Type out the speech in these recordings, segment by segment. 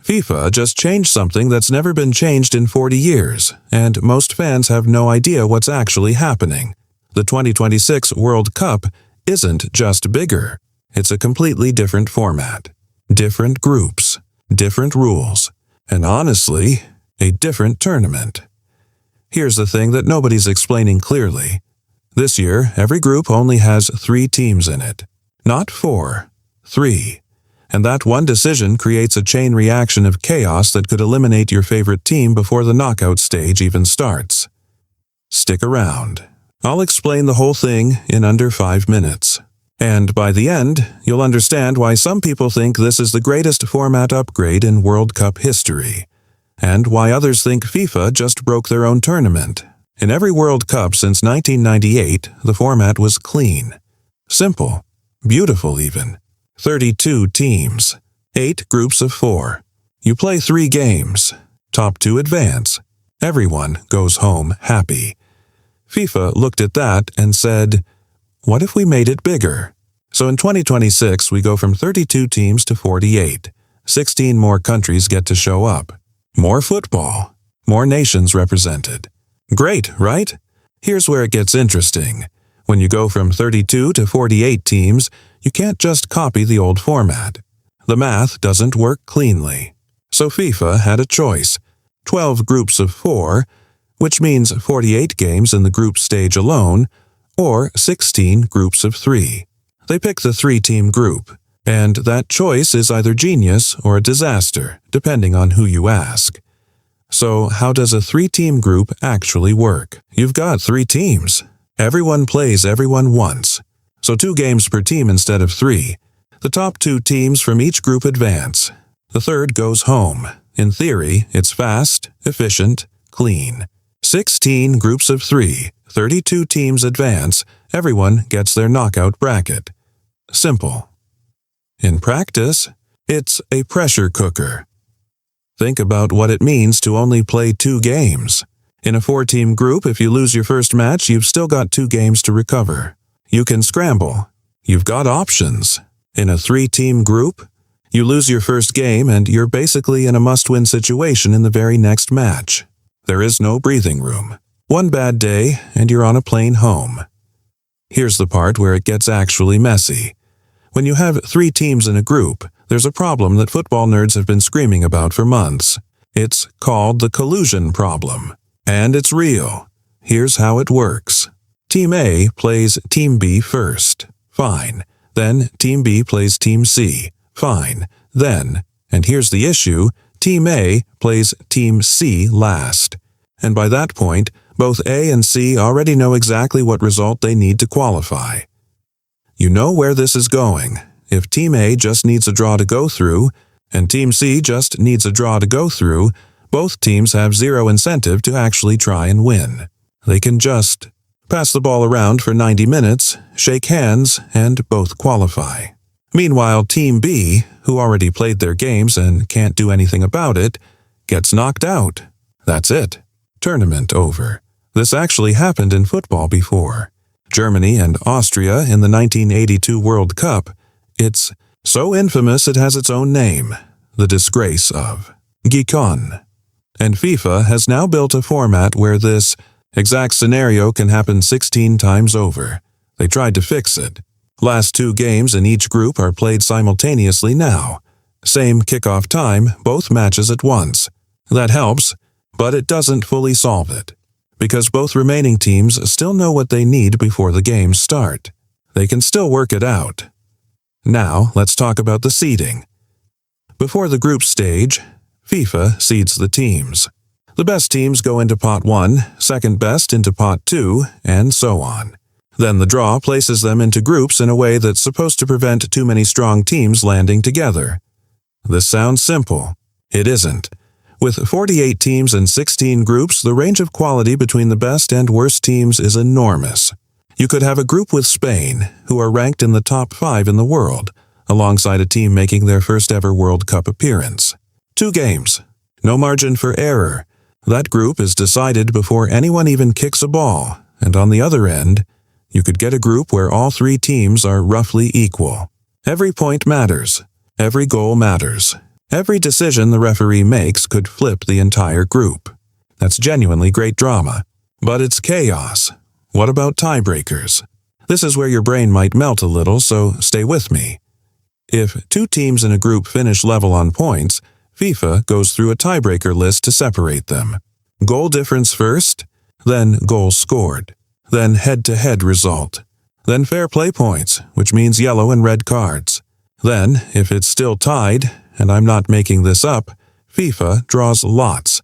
FIFA just changed something that's never been changed in 40 years, and most fans have no idea what's actually happening. The 2026 World Cup isn't just bigger. It's a completely different format. Different groups, different rules, and honestly, a different tournament. Here's the thing that nobody's explaining clearly. This year, every group only has 3 teams in it. Not 4, 3. And that one decision creates a chain reaction of chaos that could eliminate your favorite team before the knockout stage even starts. Stick around. I'll explain the whole thing in under 5 minutes. And by the end, you'll understand why some people think this is the greatest format upgrade in World Cup history, and why others think FIFA just broke their own tournament. In every World Cup since 1998, the format was clean. Simple. Beautiful even. 32 teams. 8 groups of 4. You play 3 games. Top 2 advance. Everyone goes home happy. FIFA looked at that and said, what if we made it bigger? So in 2026, we go from 32 teams to 48. 16 more countries get to show up. More football. More nations represented. Great, right? Here's where it gets interesting. When you go from 32 to 48 teams, you can't just copy the old format. The math doesn't work cleanly. So FIFA had a choice. 12 groups of 4, which means 48 games in the group stage alone, or 16 groups of 3. They pick the 3-team group, and that choice is either genius or a disaster, depending on who you ask. So how does a 3-team group actually work? You've got 3 teams. Everyone plays everyone once. So 2 games per team instead of 3. The top 2 teams from each group advance. The third goes home. In theory, it's fast, efficient, clean. 16 groups of 3, 32 teams advance, everyone gets their knockout bracket. Simple. In practice, it's a pressure cooker. Think about what it means to only play 2 games. In a 4-team group, if you lose your first match, you've still got 2 games to recover. You can scramble. You've got options. In a 3-team group, you lose your first game and you're basically in a must-win situation in the very next match. There is no breathing room. One bad day and you're on a plane home. Here's the part where it gets actually messy. When you have 3 teams in a group, there's a problem that football nerds have been screaming about for months. It's called the collusion problem. And it's real. Here's how it works. Team A plays Team B first. Fine. Then Team B plays Team C. Fine. Then, and here's the issue, Team A plays Team C last. And by that point, both A and C already know exactly what result they need to qualify. You know where this is going. If Team A just needs a draw to go through, and Team C just needs a draw to go through, both teams have zero incentive to actually try and win. They can just pass the ball around for 90 minutes, shake hands, and both qualify. Meanwhile, Team B, who already played their games and can't do anything about it, gets knocked out. That's it. Tournament over. This actually happened in football before. Germany and Austria in the 1982 World Cup. It's so infamous it has its own name, the Disgrace of Gijón. And FIFA has now built a format where this exact scenario can happen 16 times over. They tried to fix it. Last 2 games in each group are played simultaneously now. Same kickoff time, both matches at once. That helps, but it doesn't fully solve it, because both remaining teams still know what they need before the games start. They can still work it out. Now, let's talk about the seeding. Before the group stage, FIFA seeds the teams. The best teams go into Pot 1, second best into Pot 2, and so on. Then the draw places them into groups in a way that's supposed to prevent too many strong teams landing together. This sounds simple. It isn't. With 48 teams and 16 groups, the range of quality between the best and worst teams is enormous. You could have a group with Spain, who are ranked in the top 5 in the world, alongside a team making their first ever World Cup appearance. 2 games. No margin for error. That group is decided before anyone even kicks a ball, and on the other end, you could get a group where all 3 teams are roughly equal. Every point matters. Every goal matters. Every decision the referee makes could flip the entire group. That's genuinely great drama. But it's chaos. What about tiebreakers? This is where your brain might melt a little, so stay with me. If two teams in a group finish level on points, FIFA goes through a tiebreaker list to separate them. Goal difference first, then goals scored, then head-to-head result, then fair play points, which means yellow and red cards. Then, if it's still tied, and I'm not making this up, FIFA draws lots.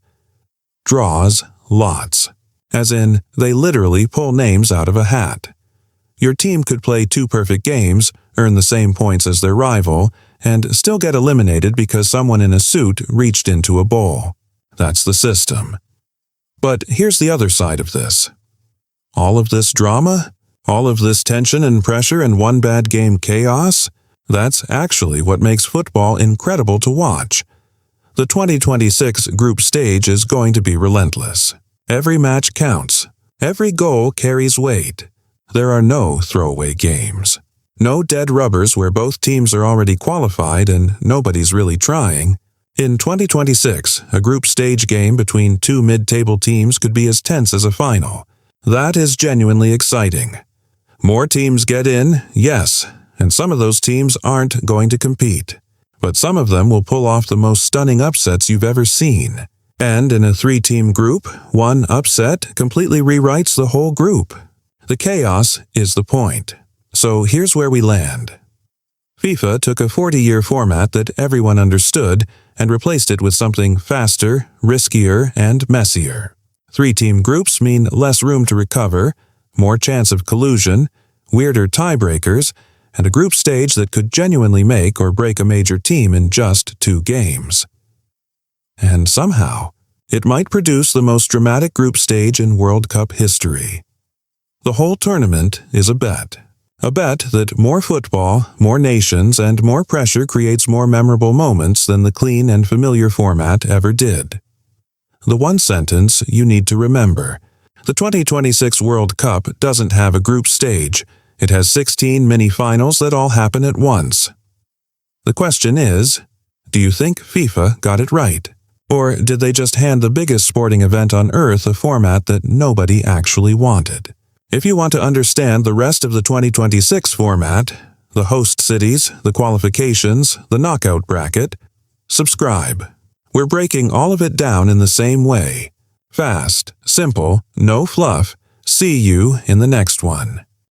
Draws lots. As in, they literally pull names out of a hat. Your team could play 2 perfect games, earn the same points as their rival, and still get eliminated because someone in a suit reached into a bowl. That's the system. But here's the other side of this. All of this drama, all of this tension and pressure and one bad game chaos, that's actually what makes football incredible to watch. The 2026 group stage is going to be relentless. Every match counts. Every goal carries weight. There are no throwaway games. No dead rubbers where both teams are already qualified and nobody's really trying. In 2026, a group stage game between 2 mid-table teams could be as tense as a final. That is genuinely exciting. More teams get in, yes, and some of those teams aren't going to compete. But some of them will pull off the most stunning upsets you've ever seen. And in a 3-team group, one upset completely rewrites the whole group. The chaos is the point. So here's where we land. FIFA took a 40-year format that everyone understood and replaced it with something faster, riskier, and messier. 3-team groups mean less room to recover, more chance of collusion, weirder tiebreakers, and a group stage that could genuinely make or break a major team in just 2 games. And somehow, it might produce the most dramatic group stage in World Cup history. The whole tournament is a bet. A bet that more football, more nations, and more pressure creates more memorable moments than the clean and familiar format ever did. The one sentence you need to remember. The 2026 World Cup doesn't have a group stage. It has 16 mini-finals that all happen at once. The question is, do you think FIFA got it right? Or did they just hand the biggest sporting event on Earth a format that nobody actually wanted? If you want to understand the rest of the 2026 format, the host cities, the qualifications, the knockout bracket, subscribe. We're breaking all of it down in the same way. Fast, simple, no fluff. See you in the next one.